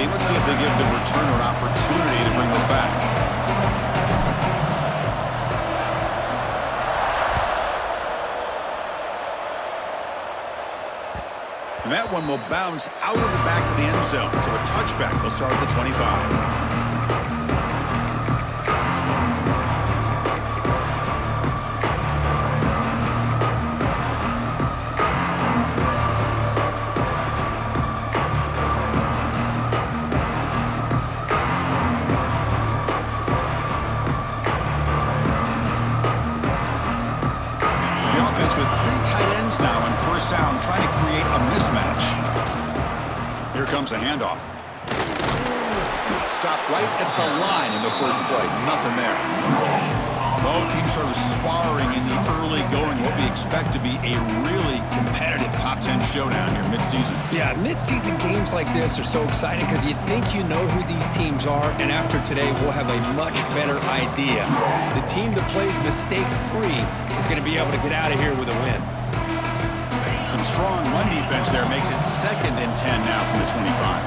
game. Let's see if they give the returner an opportunity to bring this back. And that one will bounce out of the back of the end zone. So a touchback. They'll start at the 25. Down, trying to create a mismatch. Here comes a handoff. Stopped right at the line in the first play. Nothing there. Both teams sort of sparring in the early going. What we expect to be a really competitive top 10 showdown here mid-season. Yeah, mid-season games like this are so exciting because you think you know who these teams are, and after today we'll have a much better idea. The team that plays mistake-free is going to be able to get out of here with a win. Some strong run defense there makes it 2nd and 10 now from the 25.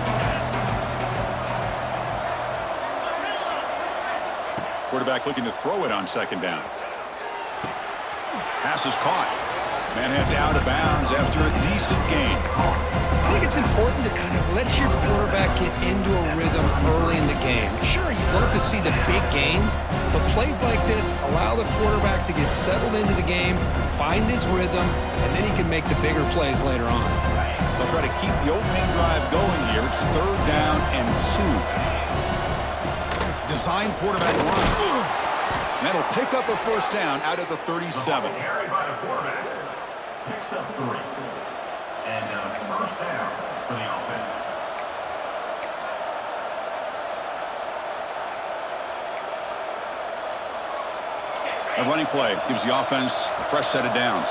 Quarterback looking to throw it on 2nd down. Pass is caught. Man heads out of bounds after a decent gain. I think it's important to kind of let your quarterback get into a rhythm early in the game. Sure, you'd love to see the big gains, but plays like this allow the quarterback to get settled into the game, find his rhythm, and then he can make the bigger plays later on. They'll try to keep the opening drive going here. It's 3rd down and 2. Design quarterback run. That'll pick up a first down out of the 37. Carried by the quarterback. Picks up 3. And first down for the offense. A running play gives the offense a fresh set of downs.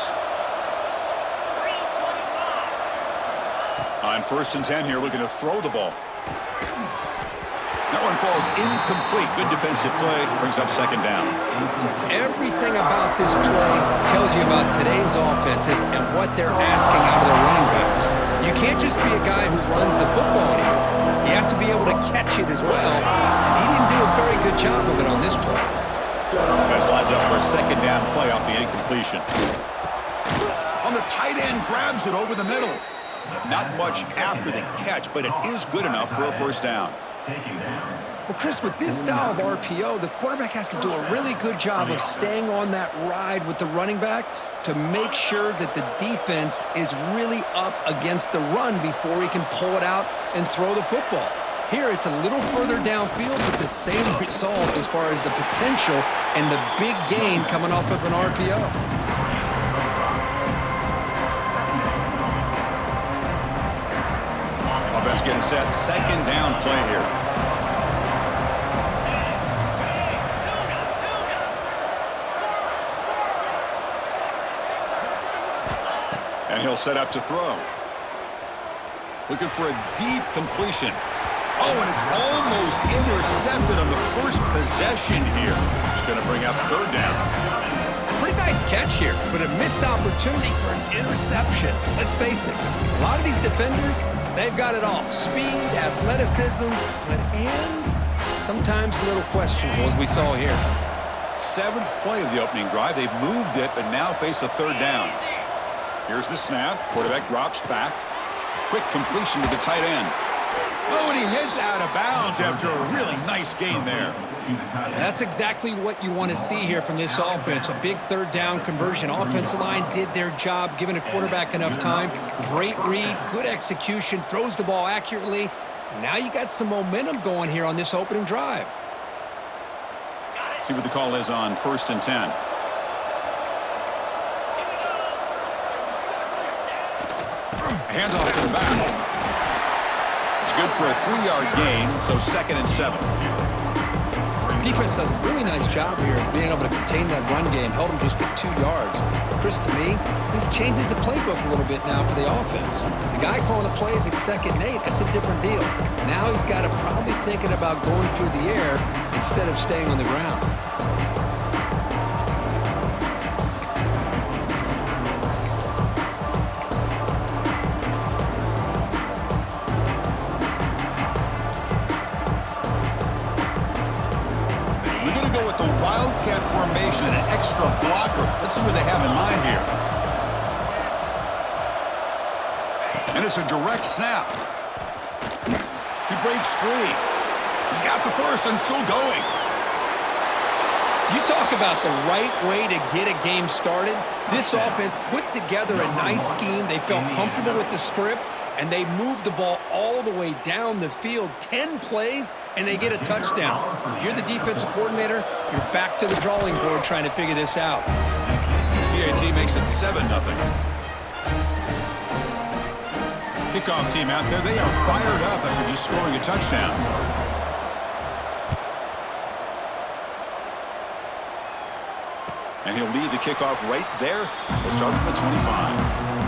On 1st and 10 here, looking to throw the ball. That one falls incomplete. Good defensive play. Brings up 2nd down. Everything about this play tells you about today's offenses and what they're asking out of their running backs. You can't just be a guy who runs the football anymore. You have to be able to catch it as well. And he didn't do a very good job of it on this play. Defense lines up for a 2nd down play off the incompletion. On the tight end, grabs it over the middle. Not much after the catch, but it is good enough for a first down. Well, Chris, with this style of RPO, the quarterback has to do a really good job of staying on that ride with the running back to make sure that the defense is really up against the run before he can pull it out and throw the football. Here, it's a little further downfield, but the same result as far as the potential and the big gain coming off of an RPO. Offense getting set. 2nd down play here. And he'll set up to throw. Looking for a deep completion. Oh, and it's almost intercepted on the first possession here. It's going to bring up 3rd down. Pretty nice catch here, but a missed opportunity for an interception. Let's face it, a lot of these defenders, they've got it all. Speed, athleticism, but hands, sometimes a little questionable, as we saw here. 7th play of the opening drive. They've moved it, but now face a 3rd down. Here's the snap. Quarterback drops back. Quick completion to the tight end. Oh, and he heads out of bounds after a really nice gain there. That's exactly what you want to see here from this offense. A big 3rd down conversion. Offensive line did their job, giving a quarterback enough time. Great read, good execution, throws the ball accurately. And now you got some momentum going here on this opening drive. See what the call is on 1st and 10. Handoff to the back. It's good for a 3-yard gain, so 2nd and 7. Defense does a really nice job here of being able to contain that run game, held them just at 2 yards. Chris, to me, this changes the playbook a little bit now for the offense. The guy calling the plays at 2nd and 8, that's a different deal. Now he's got to probably thinking about going through the air instead of staying on the ground. separation and an extra blocker. Let's see what they have in mind here. And it's a direct snap. He breaks free. He's got the first and still going. You talk about the right way to get a game started. This offense put together a nice scheme. They felt comfortable with the script, and they moved the ball all the way down the field. 10 plays, and they get a touchdown. If you're the defensive coordinator, you're back to the drawing board trying to figure this out. PAT makes it 7-0. Kickoff team out there, they are fired up after just scoring a touchdown. And he'll lead the kickoff right there. They'll start from the 25.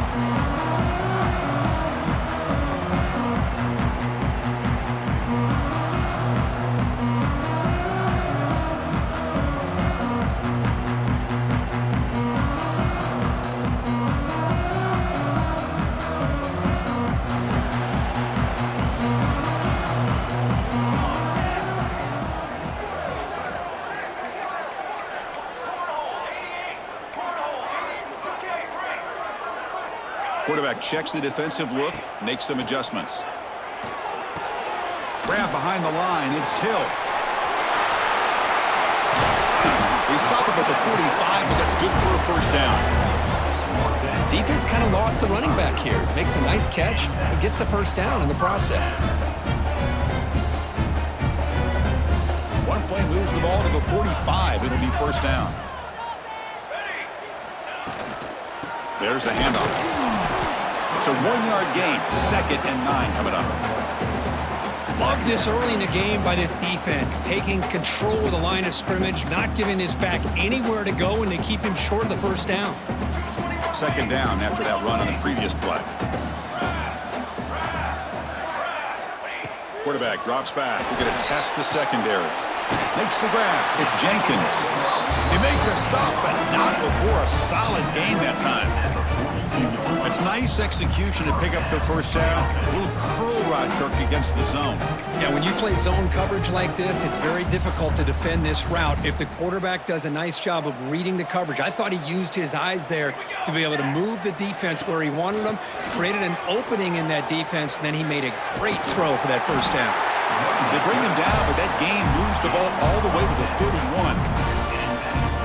Quarterback checks the defensive look, makes some adjustments. Grab behind the line, it's Hill. They stop him at the 45, but that's good for a first down. Defense kind of lost the running back here. Makes a nice catch and gets the first down in the process. One play moves the ball to the 45. It'll be first down. There's the handoff. It's a 1-yard gain. 2nd and 9 coming up. Love this early in the game by this defense. Taking control of the line of scrimmage, not giving his back anywhere to go, and they keep him short of the first down. 2nd down after that run on the previous play. Quarterback drops back. They're going to test the secondary. Makes the grab. It's Jenkins. They make the stop, but not before a solid gain that time. It's nice execution to pick up the first down. A little curl rod, Kirk, against the zone. Yeah, when you play zone coverage like this, it's very difficult to defend this route if the quarterback does a nice job of reading the coverage. I thought he used his eyes there to be able to move the defense where he wanted them, created an opening in that defense, and then he made a great throw for that first down. They bring him down, but that gain moves the ball all the way to the 31.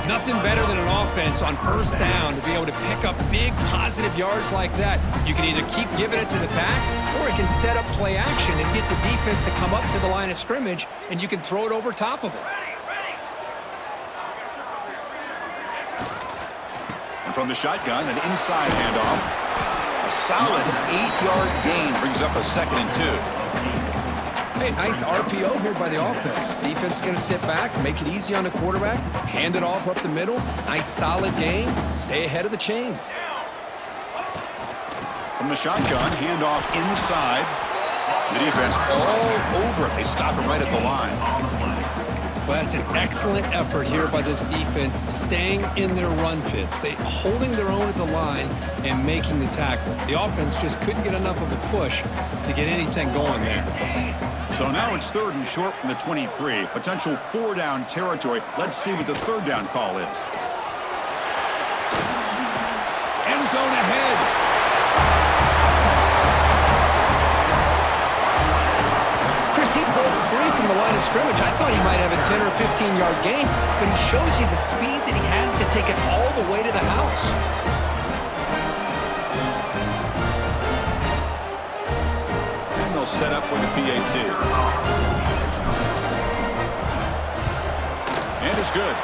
Nothing better than an offense on first down to be able to pick up big positive yards like that. You can either keep giving it to the back, or it can set up play action and get the defense to come up to the line of scrimmage, and you can throw it over top of it. And from the shotgun, an inside handoff. A solid 8-yard gain brings up a 2nd and 2. Hey, nice RPO here by the offense. Defense is going to sit back, make it easy on the quarterback, hand it off up the middle. Nice solid game. Stay ahead of the chains. From the shotgun, handoff inside. The defense all over it. They stop him right at the line. Well, that's an excellent effort here by this defense, staying in their run fits. They holding their own at the line and making the tackle. The offense just couldn't get enough of a push to get anything going there. So now it's 3rd and short from the 23. Potential 4-down territory. Let's see what the 3rd down call is. End zone ahead. He broke free from the line of scrimmage. I thought he might have a 10 or 15-yard gain, but he shows you the speed that he has to take it all the way to the house. And they'll set up with the PAT. And it's good.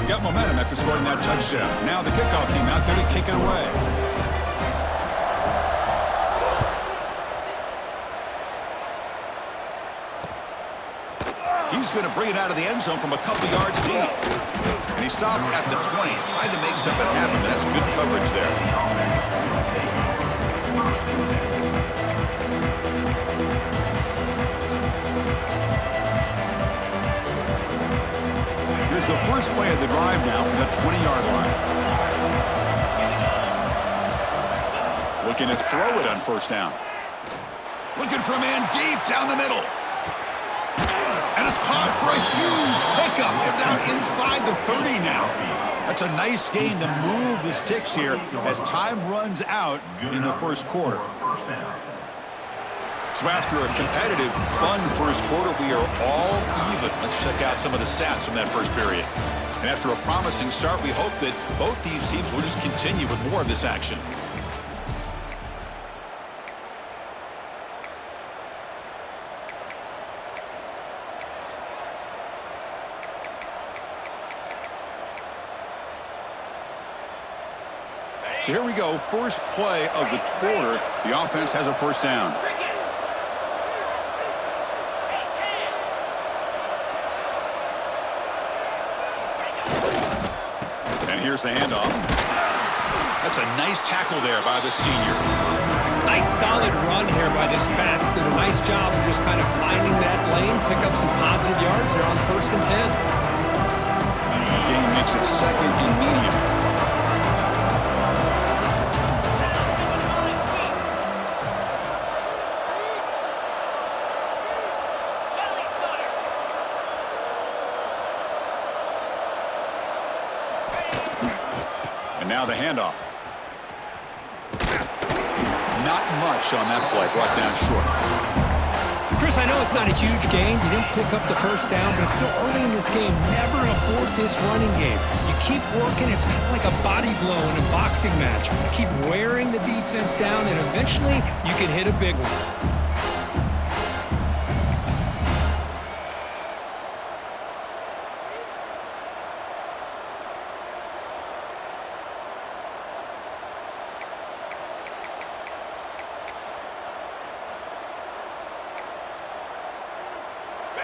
Got momentum after scoring that touchdown. Now the kickoff team out there to kick it away. He's going to bring it out of the end zone from a couple yards deep. And he stopped at the 20, trying to make something happen, but that's good coverage there. Here's the first play of the drive now from the 20-yard line. Looking to throw it on first down. Looking for a man deep down the middle. And it's caught for a huge pickup. And now inside the 30 now. That's a nice gain to move the sticks here as time runs out in the first quarter. So after a competitive, fun first quarter, we are all even. Let's check out some of the stats from that first period. And after a promising start, we hope that both these teams will just continue with more of this action. So here we go, first play of the quarter. The offense has a first down. And here's the handoff. That's a nice tackle there by the senior. Nice solid run here by this back. Did a nice job of just kind of finding that lane, pick up some positive yards there on 1st and 10. The game makes it 2nd and medium. And now the handoff. Not much on that play, brought down short. Chris, I know it's not a huge gain. You didn't pick up the first down, but it's still early in this game. Never abort this running game. You keep working. It's kind of like a body blow in a boxing match. Keep wearing the defense down, and eventually you can hit a big one.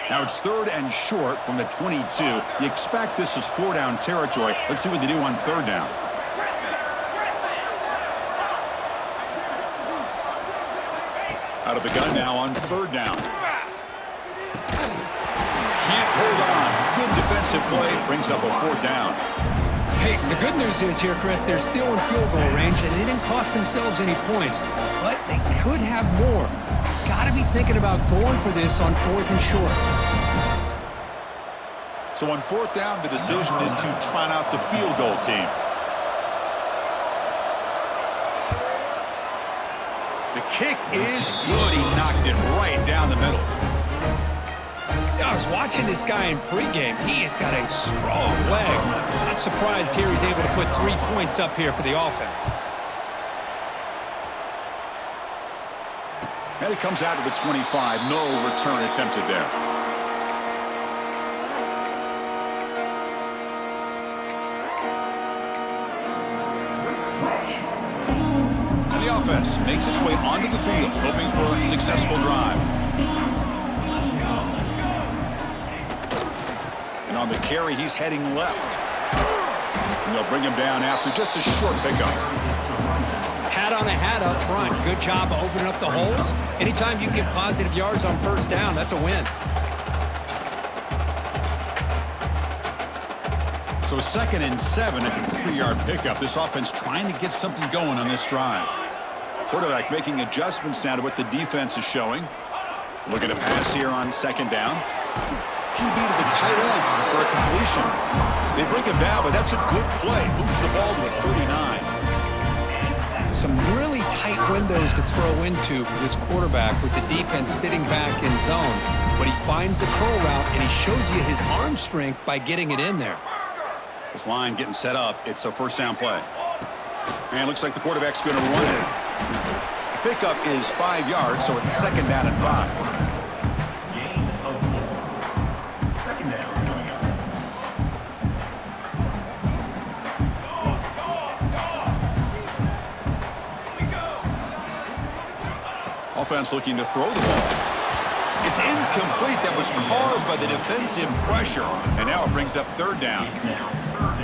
Now it's 3rd and short from the 22. You expect this is 4-down territory. Let's see what they do on 3rd down. Out of the gun now on 3rd down. Can't hold on. Good defensive play. Brings up a 4th down. Hey, the good news is here, Chris, they're still in field goal range, and they didn't cost themselves any points. But they could have more. Got to be thinking about going for this on 4th and short. So on 4th down, the decision is to trot out the field goal team. The kick is good. He knocked it right down the middle. I was watching this guy in pregame. He has got a strong leg. Not surprised here he's able to put 3 points up here for the offense. And it comes out to the 25. No return attempted there. And the offense makes its way onto the field, hoping for a successful drive. And on the carry, he's heading left. And they'll bring him down after just a short pickup. Hat on a hat up front. Good job of opening up the holes. Anytime you get positive yards on 1st down, that's a win. So 2nd and 7 at the 3-yard pickup. This offense trying to get something going on this drive. Quarterback making adjustments now to what the defense is showing. Looking to pass here on 2nd down. QB to the tight end for a completion. They bring him down, but that's a good play. Moves the ball to the 39. Some really tight windows to throw into for this quarterback with the defense sitting back in zone. But he finds the curl route, and he shows you his arm strength by getting it in there. This line getting set up. It's a 1st down play. And it looks like the quarterback's going to run it. Pickup is 5 yards, so it's 2nd down and 5. Gain of 4. 2nd down coming up. Offense looking to throw the ball. It's incomplete. That was caused by the defensive pressure. And now it brings up 3rd down.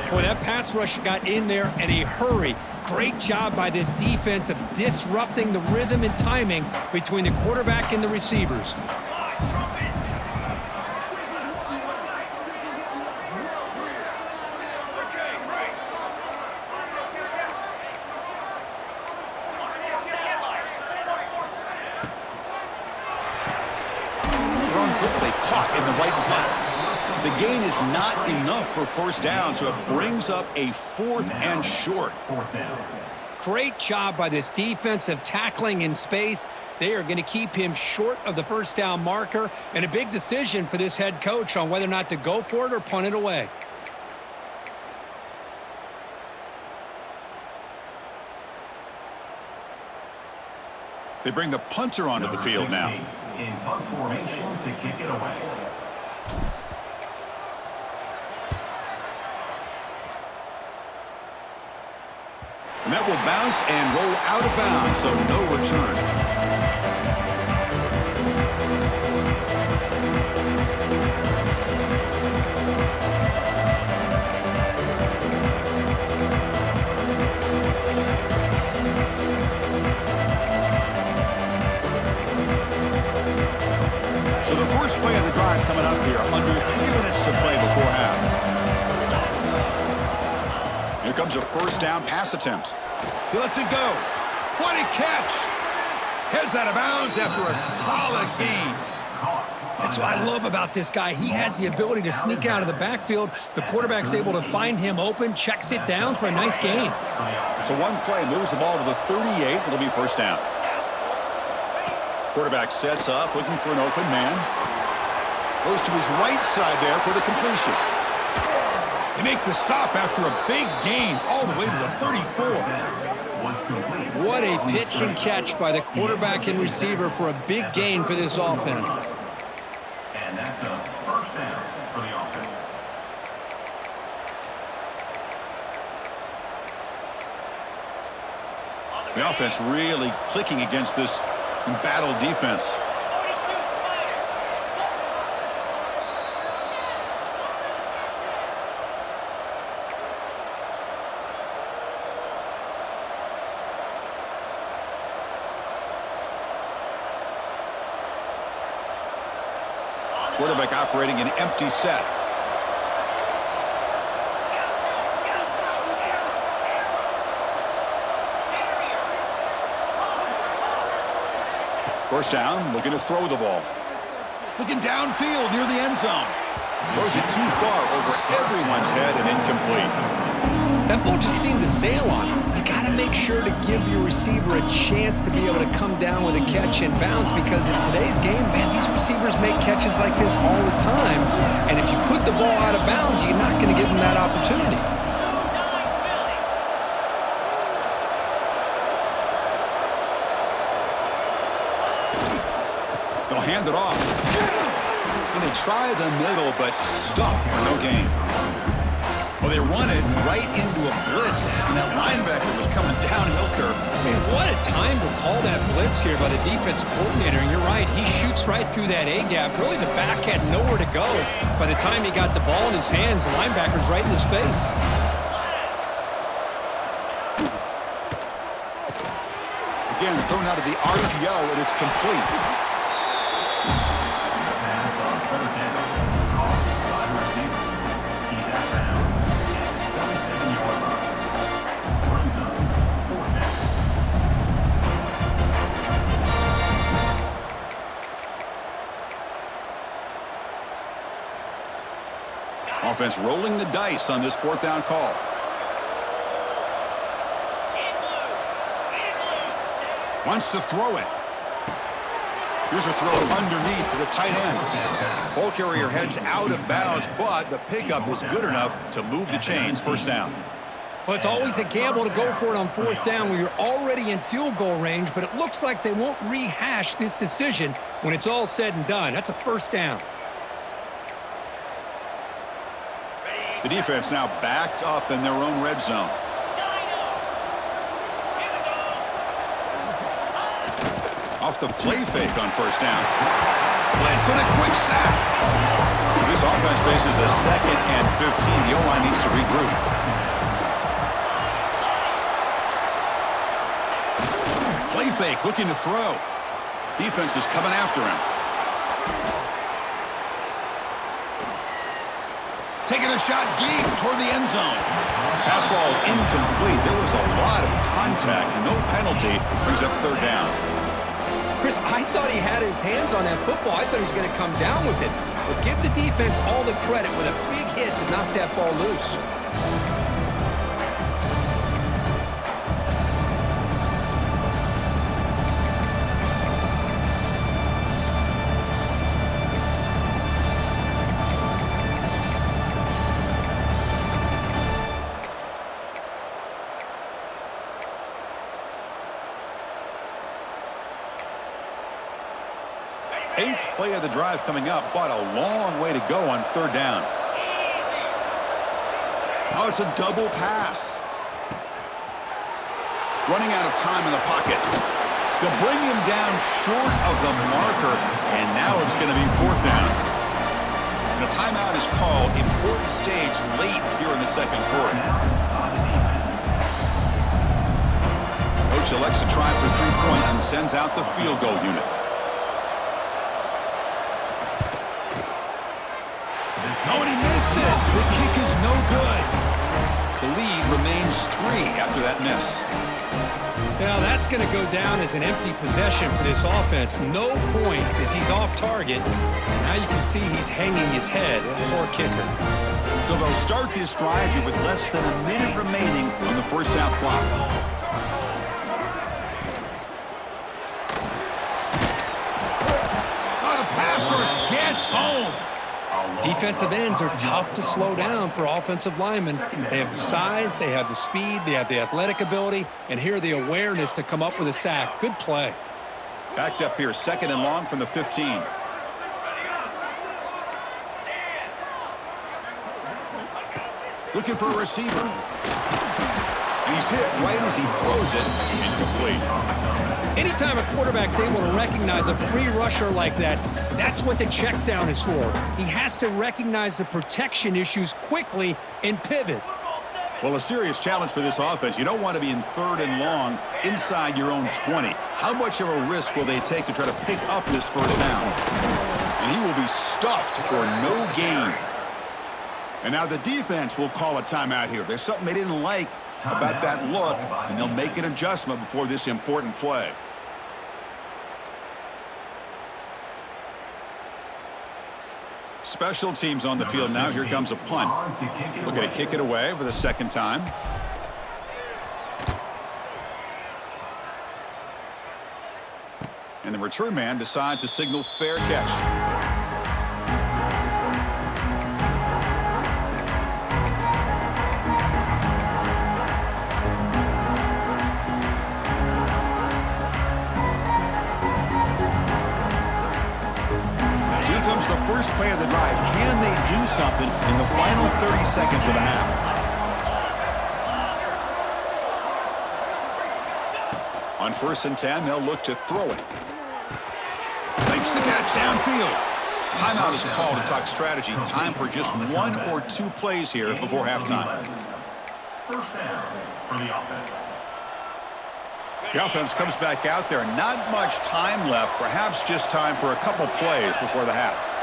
Boy, that pass rush got in there in a hurry. Great job by this defense of disrupting the rhythm and timing between the quarterback and the receivers. is not enough for first down, so it brings up a 4th and short. Fourth down. Great job by this defensive tackling in space. They are going to keep him short of the first down marker, and a big decision for this head coach on whether or not to go for it or punt it away. They bring the punter onto the field now. In punt formation to kick it away. And that will bounce and roll out of bounds, so no return. So the first play of the drive coming up here, under 3 minutes to play before half. Here comes a first down pass attempt. He lets it go. What a catch! Heads out of bounds after a solid gain. That's what I love about this guy. He has the ability to sneak out of the backfield. The quarterback's able to find him open, checks it down for a nice gain. So one play moves the ball to the 38. It'll be first down. Quarterback sets up, looking for an open man. Goes to his right side there for the completion. They make the stop after a big gain all the way to the 34. What a pitch and catch by the quarterback and receiver for a big gain for this offense. And that's a first down for the offense. The offense really clicking against this embattled defense. Quarterback operating an empty set. First down, looking to throw the ball. Looking downfield near the end zone. Throws it too far over everyone's head and incomplete. That ball just seemed to sail on him. You got to make sure to give your receiver a chance to be able to come down with a catch and bounce, because in today's game, man, these receivers make catches like this all the time. And if you put the ball out of bounds, you're not going to give them that opportunity. They'll hand it off. And they try the middle, but stuff for no gain. Well, they run it right into a blitz, and that linebacker was coming downhill curve. Man, what a time to call that blitz here by the defensive coordinator. And you're right, he shoots right through that A-gap. Really, the back had nowhere to go. By the time he got the ball in his hands, the linebacker's right in his face. Again, thrown out of the RPO, and it's complete. Pass on third down. Caught by the receiver. He's out of bounds. 27-yard line. Brings up fourth down. Offense rolling the dice on this fourth down call. Wants to throw it. Here's a throw underneath to the tight end. Ball carrier heads out of bounds, but the pickup is good enough to move the chains. First down. Well, it's always a gamble to go for it on fourth down where you're already in field goal range, but it looks like they won't rehash this decision when it's all said and done. That's a first down. The defense now backed up in their own red zone. Off the play fake on first down. Blitz and a quick sack. This offense faces a 2nd and 15. The O-line needs to regroup. Play fake, looking to throw. Defense is coming after him. Taking a shot deep toward the end zone. Pass ball is incomplete. There was a lot of contact. No penalty. Brings up third down. Chris, I thought he had his hands on that football. I thought he was going to come down with it. But give the defense all the credit with a big hit to knock that ball loose. 8th play of the drive coming up, but a long way to go on 3rd down. Oh, it's a double pass. Running out of time in the pocket. They'll bring him down short of the marker, and now it's going to be 4th down. And a timeout is called. Important stage late here in the 2nd quarter. Coach elects to try for 3 points and sends out the field goal unit. Oh, and he missed it. The kick is no good. The lead remains 3 after that miss. Now that's going to go down as an empty possession for this offense. No points as he's off target. Now you can see he's hanging his head. Poor kicker. So they'll start this drive here with less than a minute remaining on the first half clock. Oh, the pass rush gets home. Defensive ends are tough to slow down for offensive linemen. They have the size, they have the speed, they have the athletic ability, and here the awareness to come up with a sack. Good play. Backed up here, 2nd and long from the 15. Looking for a receiver. And he's hit right as he throws it. Incomplete. Anytime a quarterback's able to recognize a free rusher like that, that's what the check down is for. He has to recognize the protection issues quickly and pivot. Well, a serious challenge for this offense. You don't want to be in 3rd and long inside your own 20. How much of a risk will they take to try to pick up this 1st down? And he will be stuffed for no gain. And now the defense will call a timeout here. There's something they didn't like about that look, and they'll make an adjustment before this important play. Special teams on the field now. Here comes a punt. Looking to kick it away for the 2nd time. And the return man decides to signal fair catch. The first play of the drive. Can they do something in the final 30 seconds of the half? On 1st and 10, they'll look to throw it. Makes the catch downfield. Timeout is called to talk strategy. Time for just 1 or 2 plays here before halftime. 1st down for the offense. The offense comes back out there. Not much time left. Perhaps just time for a couple plays before the half.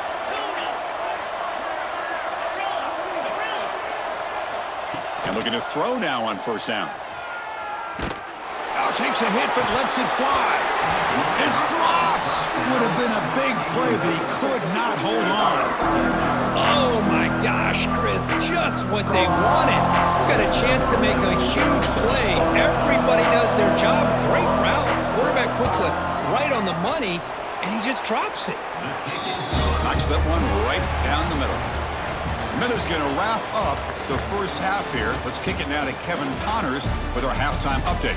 And looking to throw now on 1st down. Now takes a hit but lets it fly. It's dropped. Would have been a big play, but he could not hold on. Oh my gosh, Chris, just what they wanted. You got a chance to make a huge play. Everybody does their job. Great route. Quarterback puts it right on the money, and he just drops it. Knocks that one right down the middle. Miller's going to wrap up the first half here. Let's kick it now to Kevin Connors with our halftime update.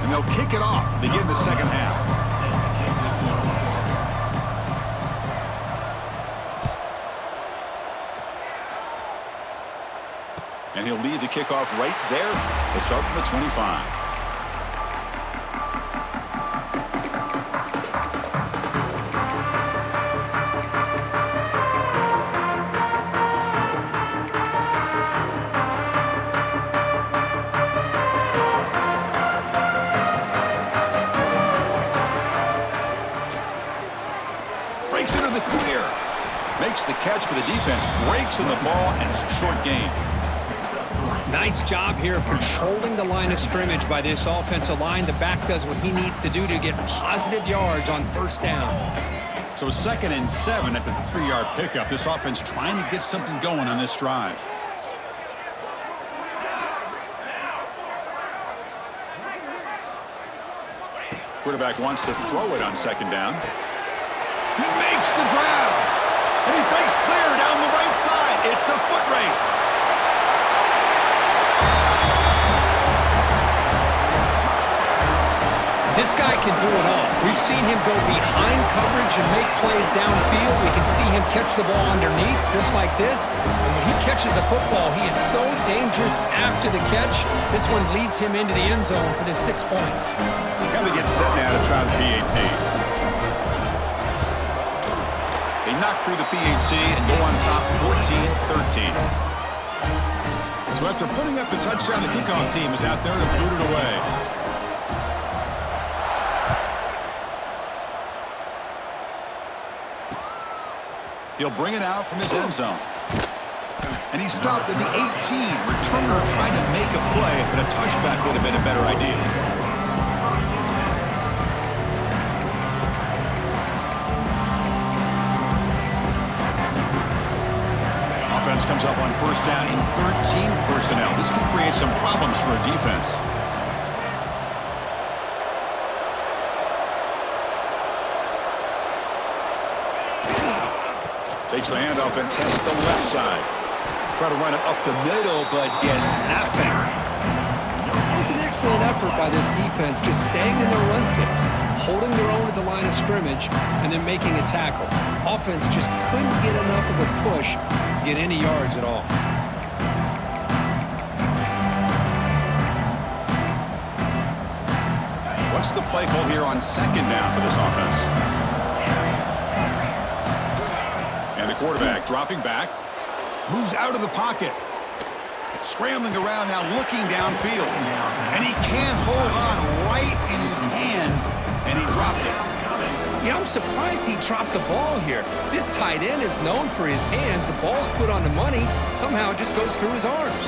And they'll kick it off to begin the 2nd half. And he'll lead the kickoff right there. They'll start from the 25. makes the catch, but the defense breaks in the ball, and it's a short gain. Nice job here of controlling the line of scrimmage by this offensive line. The back does what he needs to do to get positive yards on first down. So 2nd and 7 after the 3-yard pickup. This offense trying to get something going on this drive. Quarterback wants to throw it on 2nd down. He makes the grab, and he breaks clear down the right side. It's a foot race. This guy can do it all. We've seen him go behind coverage and make plays downfield. We can see him catch the ball underneath, just like this. And when he catches a football, he is so dangerous after the catch. This one leads him into the end zone for the 6 points. Now they get set now to try the PAT. They knock through the PAT and go on top 14-13. So after putting up the touchdown, the kickoff team is out there to boot it away. He'll bring it out from his end zone. And he stopped at the 18. Returner trying to make a play, but a touchback would have been a better idea. Offense comes up on first down in 13 personnel. This could create some problems for a defense. Takes the handoff and tests the left side. Try to run it up the middle, but get nothing. It was an excellent effort by this defense, just staying in their run fix, holding their own at the line of scrimmage, and then making a tackle. Offense just couldn't get enough of a push to get any yards at all. What's the play call here on 2nd down for this offense? And the quarterback dropping back, moves out of the pocket, scrambling around now, looking downfield, and he can't hold on right in his hands, and he dropped it. Yeah, I'm surprised he dropped the ball here. This tight end is known for his hands. The ball's put on the money. Somehow it just goes through his arms.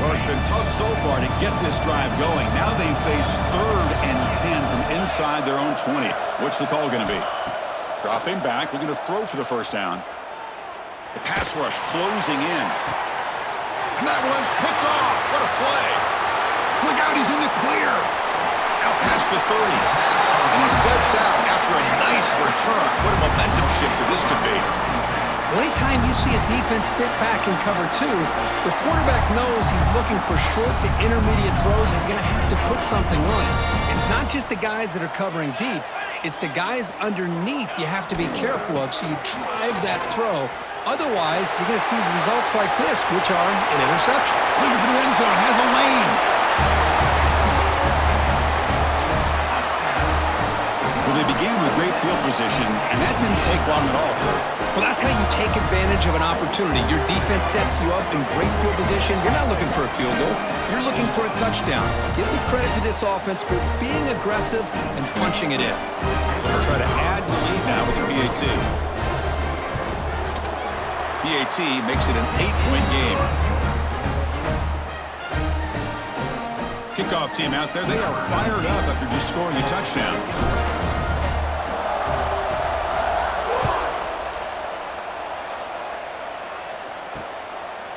Well, it's been tough so far to get this drive going. Now they face 3rd and 10 from inside their own 20. What's the call going to be? Dropping back, looking to throw for the first down. The pass rush closing in. And that one's picked off. What a play. Look out, he's in the clear. Out past the 30. And he steps out after a nice return. What a momentum shifter this could be. Well, anytime you see a defense sit back in cover 2, the quarterback knows he's looking for short to intermediate throws. He's going to have to put something on it. It's not just the guys that are covering deep. It's the guys underneath you have to be careful of, so you drive that throw. Otherwise, you're going to see results like this, which are an interception. Looking for the end zone, has a lane. Well, they began with great field position, and that didn't take long at all, Kurt. Well, that's how you take advantage of an opportunity. Your defense sets you up in great field position. You're not looking for a field goal. You're looking for a touchdown. Give the credit to this offense for being aggressive and punching it in. They'll try to add the lead now with the PAT. PAT makes it an 8-point game. Kickoff team out there. They are fired up after just scoring a touchdown.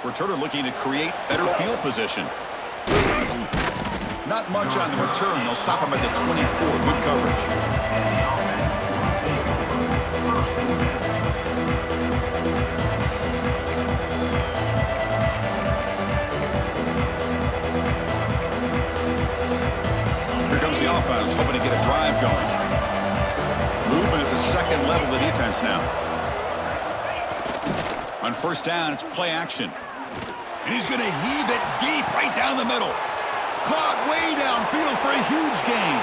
Returner looking to create better field position. Not much on the return. They'll stop him at the 24. Good coverage. Here comes the offense, hoping to get a drive going. Movement at the 2nd level of the defense now. On first down, it's play action. And he's going to heave it deep right down the middle. Caught way downfield for a huge gain.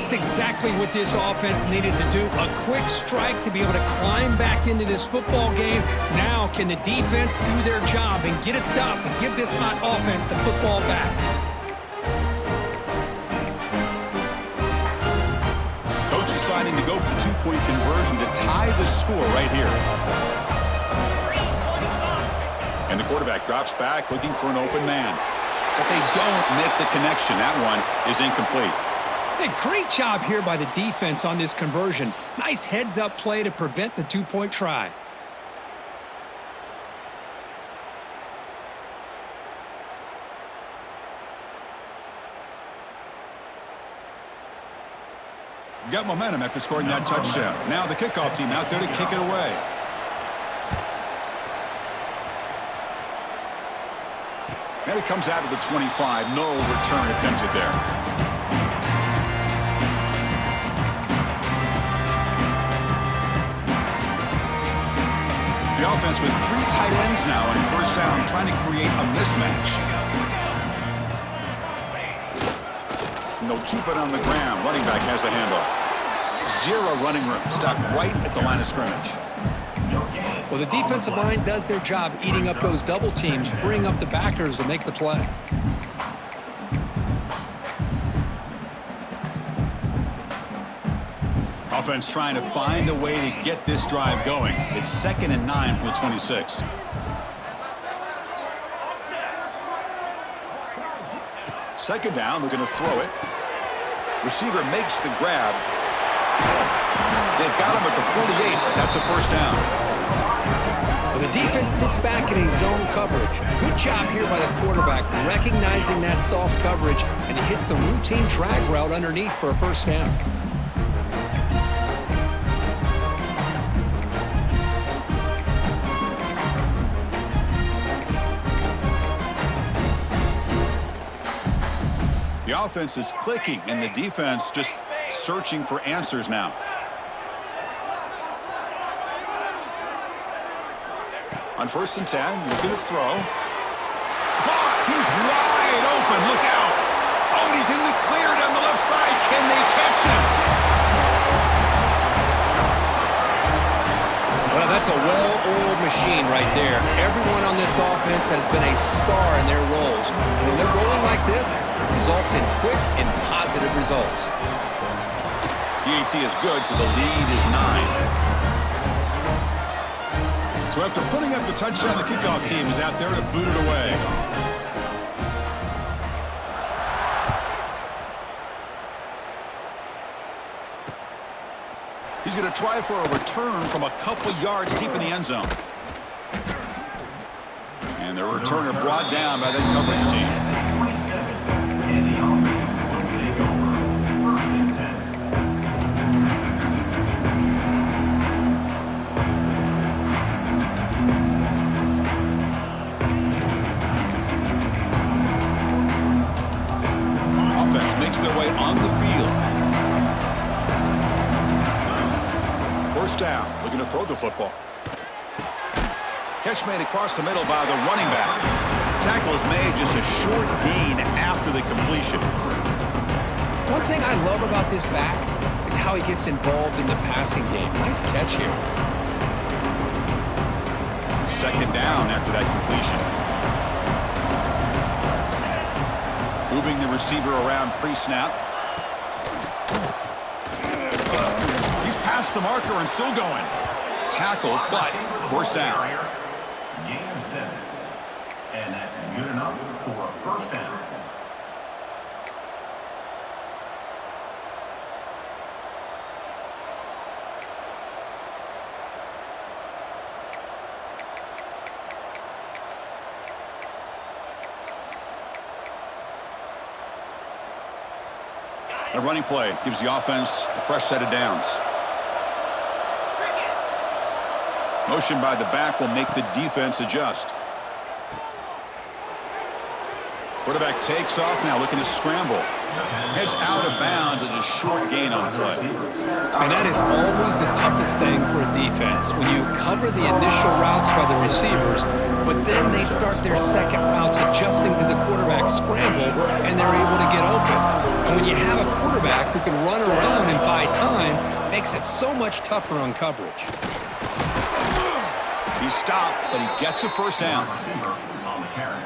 That's exactly what this offense needed to do. A quick strike to be able to climb back into this football game. Now can the defense do their job and get a stop and give this hot offense the football back? Coach deciding to go for the two-point conversion to tie the score right here. And the quarterback drops back looking for an open man. But they don't make the connection. That one is incomplete. Hey, great job here by the defense on this conversion. Nice heads-up play to prevent the two-point try. Got momentum after scoring that touchdown. Now the kickoff team out there to kick it away. And it comes out of the 25. No return attempted there. The offense with 3 tight ends now on first down, trying to create a mismatch. And they'll keep it on the ground. Running back has the handoff. 0 running room. Stopped right at the line of scrimmage. Well, the defensive line does their job eating up those double teams, freeing up the backers to make the play. Offense trying to find a way to get this drive going. It's 2nd and 9 from the 26. Second down, looking to throw it. Receiver makes the grab. They've got him at the 48, but that's a first down. Well, the defense sits back in a zone coverage. Good job here by the quarterback, recognizing that soft coverage, and he hits the routine drag route underneath for a first down. The offense is clicking, and the defense just searching for answers now. On 1st and 10, looking to throw. Caught! He's wide open. Look out! Oh, and he's in the clear down the left side. Can they catch him? Well, that's a well-oiled machine right there. Everyone on this offense has been a star in their roles. And when they're rolling like this, it results in quick and positive results. EAT is good, so the lead is 9. So after putting up the touchdown, the kickoff team is out there to boot it away. He's going to try for a return from a couple yards deep in the end zone. And the returner brought down by that coverage team. 27, and the offense will take over. 1st and 10. Offense makes their way on the field. First down, looking to throw the football. Catch made across the middle by the running back. Tackle is made, just a short gain after the completion. One thing I love about this back is how he gets involved in the passing game. Nice catch here. Second down after that completion. Moving the receiver around pre-snap. He's past the marker and still going. Tackle, but first down. Gain of 7. And that's good enough for a first down. A running play gives the offense a fresh set of downs. Motion by the back will make the defense adjust. Quarterback takes off now, looking to scramble. Heads out of bounds as a short gain on the play. And that is always the toughest thing for a defense, when you cover the initial routes by the receivers, but then they start their second routes adjusting to the quarterback scramble, and they're able to get open. And when you have a quarterback who can run around and buy time, it makes it so much tougher on coverage. He stopped, but he gets a first down. Receiver on the carry.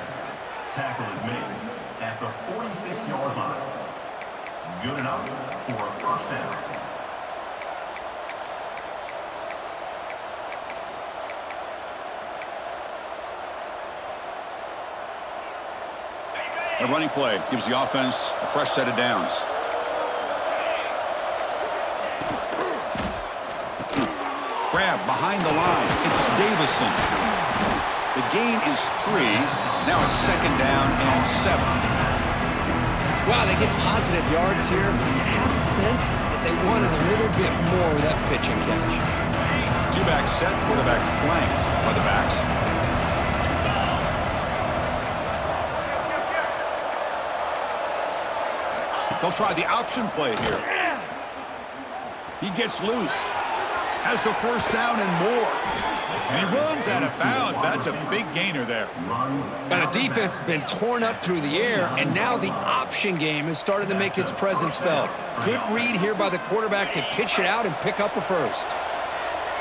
Tackle is made at the 46-yard line. Good enough for a first down. A running play gives the offense a fresh set of downs. Grab behind the line. It's Davison. The gain is 3. Now it's second down and 7. Wow, they get positive yards here, but you have a sense that they wanted a little bit more of that pitch and catch. Two-back set, quarterback flanked by the backs. They'll try the option play here. He gets loose, has the first down and more. And he runs out of bounds. That's a big gainer there. And the defense has been torn up through the air, and now the option game has started to make its presence felt. Good read here by the quarterback to pitch it out and pick up a first.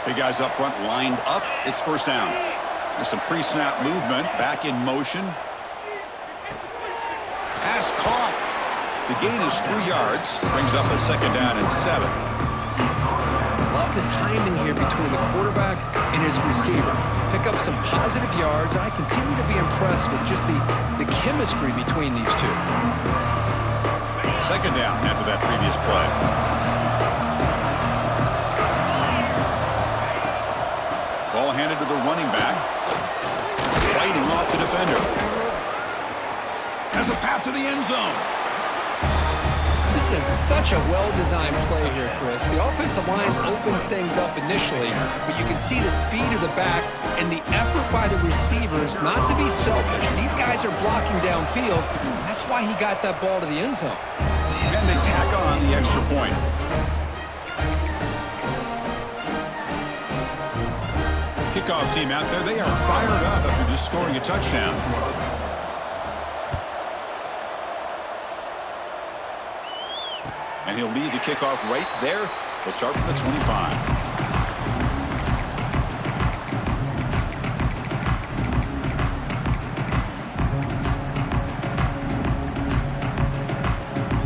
Big guys up front lined up. It's first down. There's some pre-snap movement. Back in motion. Pass caught. The gain is 3 yards. Brings up a second down and 7. Love the timing here between the quarterback and his receiver. Pick up some positive yards, and I continue to be impressed with just the chemistry between these two. Second down after that previous play. Ball handed to the running back. Fighting off the defender. Has a path to the end zone. This is such a well-designed play here, Chris. The offensive line opens things up initially, but you can see the speed of the back and the effort by the receivers not to be selfish. These guys are blocking downfield. That's why he got that ball to the end zone. And they tack on the extra point. Kickoff team out there, they are fired up after just scoring a touchdown. And he'll lead the kickoff right there. They'll start from the 25.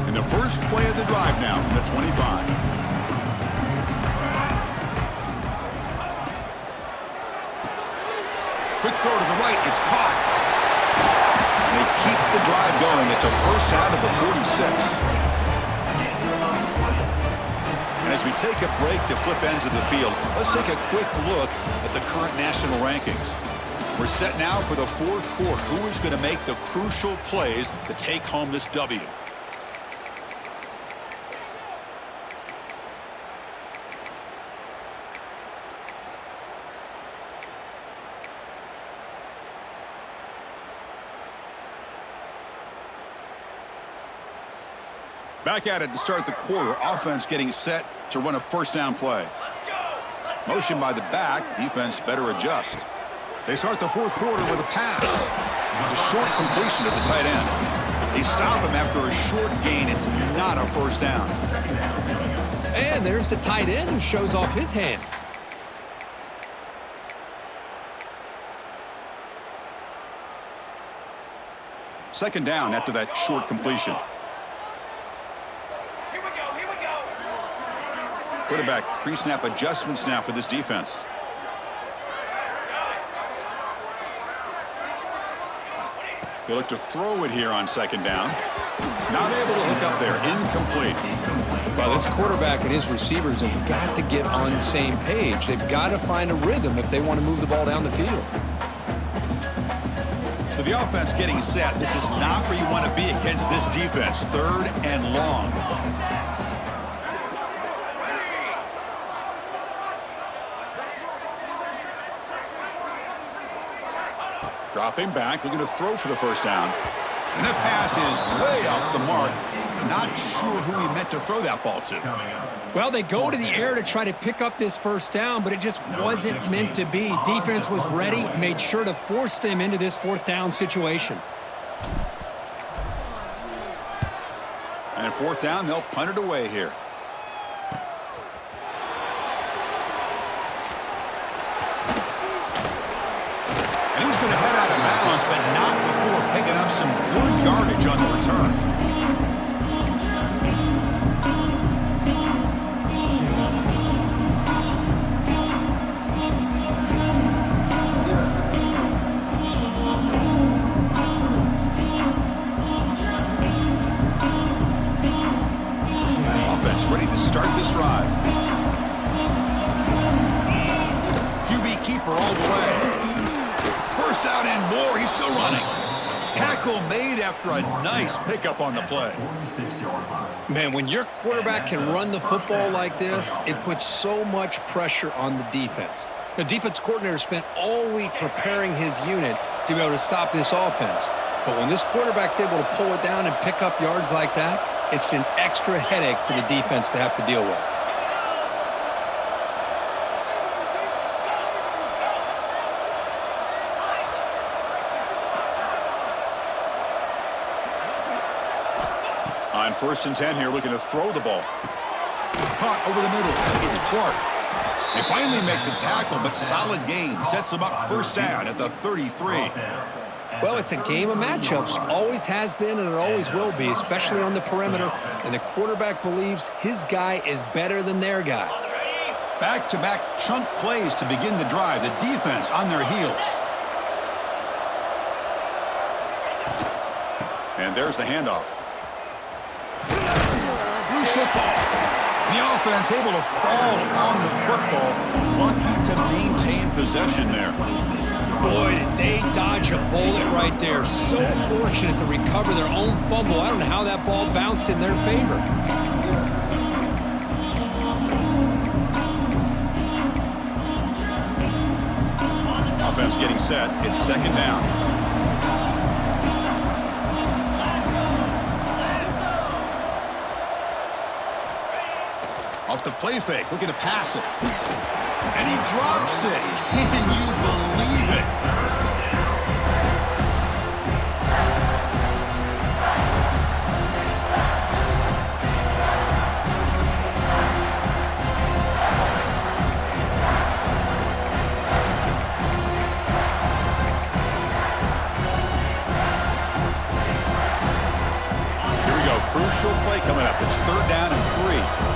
And the first play of the drive now from the 25. Quick throw to the right. It's caught. And they keep the drive going. It's a first down at the 46. And as we take a break to flip ends of the field, let's take a quick look at the current national rankings. We're set now for the fourth quarter. Who is going to make the crucial plays to take home this W? Back at it to start the quarter. Offense getting set to run a first down play. Motion by the back. Defense better adjust. They start the fourth quarter with a pass. A short completion to the tight end. They stop him after a short gain. It's not a first down. And there's the tight end who shows off his hands. Second down after that short completion. Quarterback pre-snap adjustments now for this defense. They look to throw it here on second down. Not able to hook up there. Incomplete. Well, this quarterback and his receivers have got to get on the same page. They've got to find a rhythm if they want to move the ball down the field. So the offense getting set. This is not where you want to be against this defense. Third and long. Dropping back, looking to throw for the first down. And the pass is way off the mark. Not sure who he meant to throw that ball to. Coming up. Well, they go to the air to try to pick up this first down, but it just wasn't meant to be. Defense was ready, made sure to force them into this fourth down situation. And fourth down, they'll punt it away here. And he's going to head out of bounds, but not before picking up some good yardage on the return. Ready to start this drive. QB keeper all the way. First out and more. He's still running. Tackle made after a nice pickup on the play. 46-yard line. Man, when your quarterback can run the football like this, it puts so much pressure on the defense. The defense coordinator spent all week preparing his unit to be able to stop this offense. But when this quarterback's able to pull it down and pick up yards like that, it's an extra headache for the defense to have to deal with. On 1st and 10 here, looking to throw the ball. Caught over the middle. It's Clark. They finally make the tackle, but solid gain sets them up first down at the 33. Well, it's a game of matchups. Always has been and it always will be, especially on the perimeter. And the quarterback believes his guy is better than their guy. Back-to-back chunk plays to begin the drive. The defense on their heels. And there's the handoff. Loose football. The offense able to fall on the football. Lucky to maintain possession there. Boy, did they dodge a bullet right there. So fortunate to recover their own fumble. I don't know how that ball bounced in their favor. Offense getting set. It's second down. Off the play fake, looking to pass it. And he drops it. Can you believe it? Here we go. Crucial play coming up. It's third down and 3.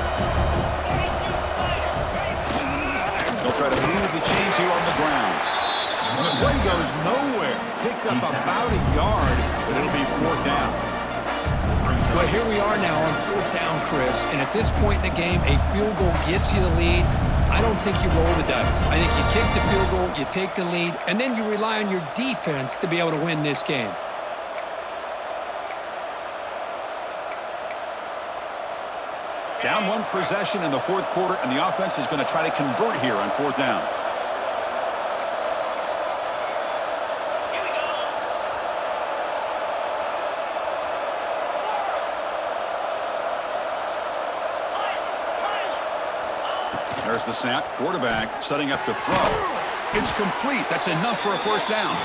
They'll try to move the chains here on the ground. And the play goes nowhere. Picked up about a yard, but it'll be fourth down. Well, here we are now on fourth down, Chris. And at this point in the game, a field goal gives you the lead. I don't think you roll the dice. I think you kick the field goal, you take the lead, and then you rely on your defense to be able to win this game. Down one possession in the fourth quarter, and the offense is going to try to convert here on fourth down. There's the snap. Quarterback setting up to throw. It's complete. That's enough for a first down.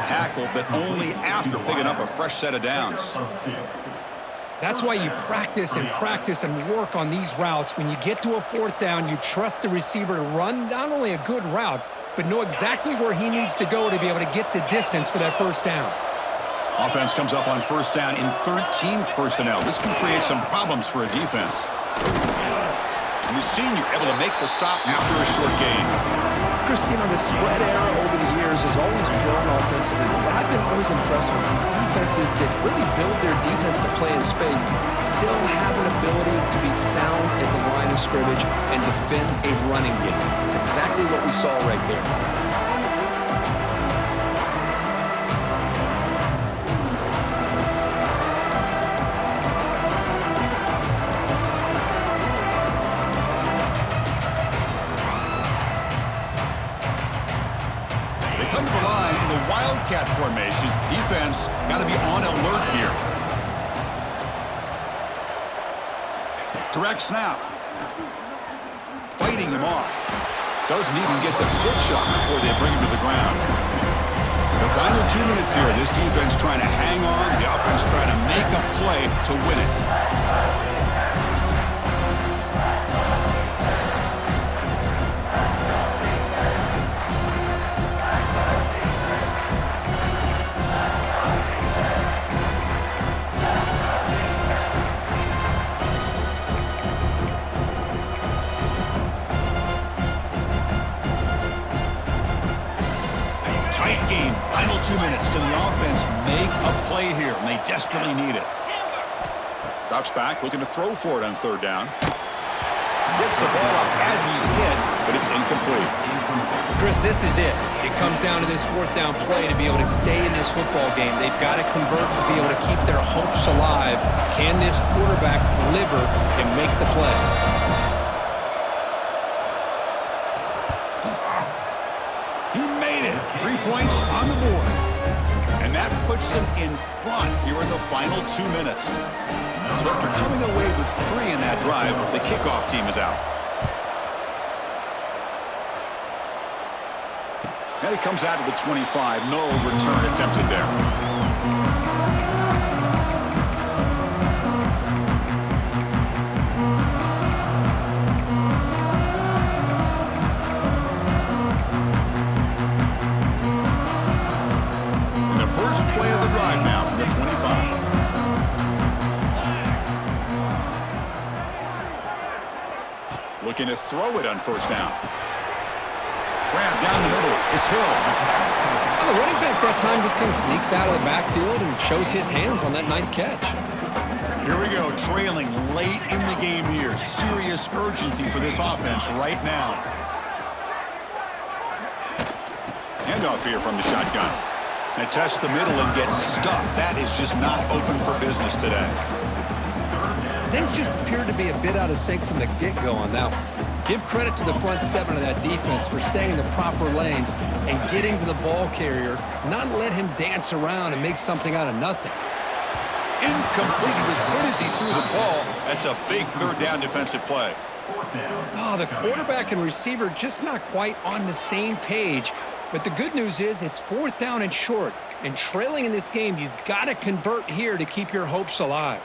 Tackled, but only after picking up a fresh set of downs. That's why you practice and work on these routes. When you get to a fourth down, you trust the receiver to run not only a good route, but know exactly where he needs to go to be able to get the distance for that first down. Offense comes up on first down in 13 personnel. This can create some problems for a defense. And the senior able to make the stop after a short gain. Christine, the spread era over the years has always grown offensively, but what I've been always impressed with defenses that really build their defense to play in space still have an ability to be sound at the line of scrimmage and defend a running game. It's exactly what we saw right there. They come to the line in the Wildcat formation. Defense got to be on alert here. Direct snap. Fighting him off. Doesn't even get the pitch up before they bring him to the ground. The final 2 minutes here, this defense trying to hang on, the offense trying to make a play to win it. Tight game. Final 2 minutes. Can the offense make a play here? And they desperately need it. Drops back, looking to throw for it on third down. Gets the ball up as he's hit, but it's incomplete. Chris, this is it. It comes down to this fourth down play to be able to stay in this football game. They've got to convert to be able to keep their hopes alive. Can this quarterback deliver and make the play? He made it. 3 points on the board. And that puts him in front here in the final 2 minutes. So after coming away with 3 in that drive, the kickoff team is out. And he comes out to the 25. No return attempted there. Play of the drive now from the 25. Looking to throw it on first down. Grab down the middle. It's Hill. Well, the running back that time just kind of sneaks out of the backfield and shows his hands on that nice catch. Here we go, trailing late in the game here. Serious urgency for this offense right now. Handoff here from the shotgun. And test the middle and get stuffed. That is just not open for business today. Things just appeared to be a bit out of sync from the get-go on that one. Give credit to the front seven of that defense for staying in the proper lanes and getting to the ball carrier, not let him dance around and make something out of nothing. Incomplete. He was hit as he threw the ball. That's a big third down defensive play. Oh, the quarterback and receiver just not quite on the same page. But the good news is it's fourth down and short. And trailing in this game, you've got to convert here to keep your hopes alive.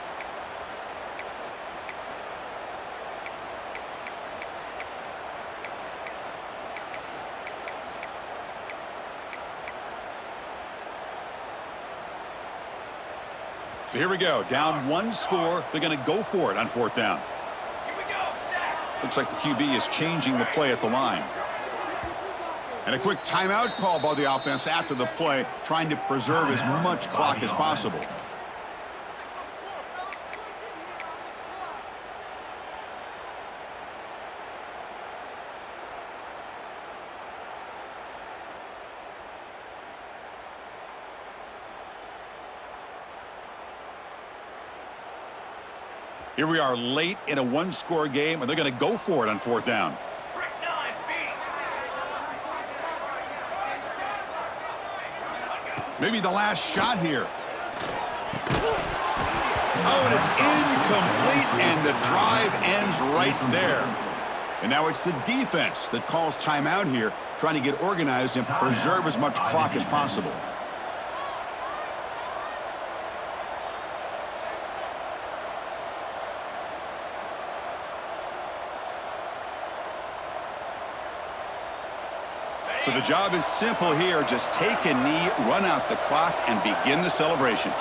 So here we go. Down one score. They're going to go for it on fourth down. Looks like the QB is changing the play at the line. And a quick timeout call by the offense after the play, trying to preserve as much clock as possible. Here we are late in a one-score game, and they're going to go for it on fourth down. Maybe the last shot here. Oh, and it's incomplete, and the drive ends right there. And now it's the defense that calls timeout here, trying to get organized and preserve as much clock as possible. So the job is simple here. Just take a knee, run out the clock, and begin the celebration.